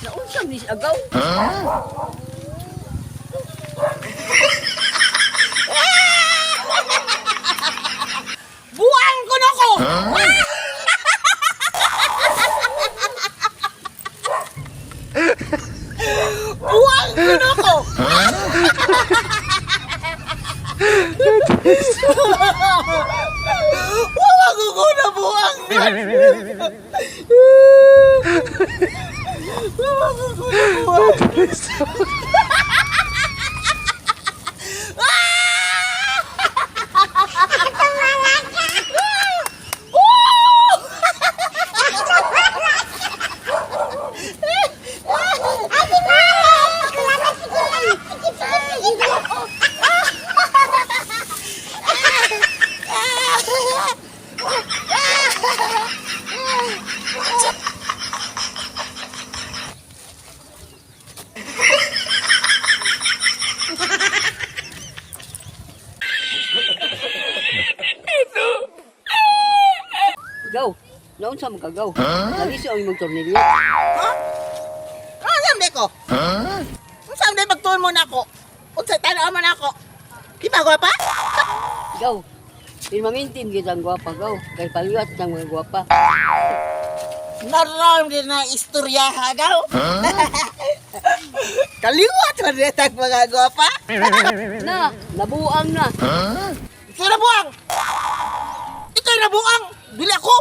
Naunsam ni agaw. Buang ko na ko! Buang ko na ko! Wala ko na buang! Wala ko na buang! Gaw, naon sa mga gaw? Nalisyo ang imong tornilyo. Ha? Ano sabi ko? Ang sabi magtuon mo na ako. Unsay tanaw man ako. Di ba gwapa? Gaw, pinamaintin kita ang gwapa, gaw. Kay paliwat ng mga gwapa. Naram din na istorya ha, gaw. Kaliwat man din ang mga gwapa. Na, nabuang na. Ikaw nabuang! Ikaw nabuang! Bili ako!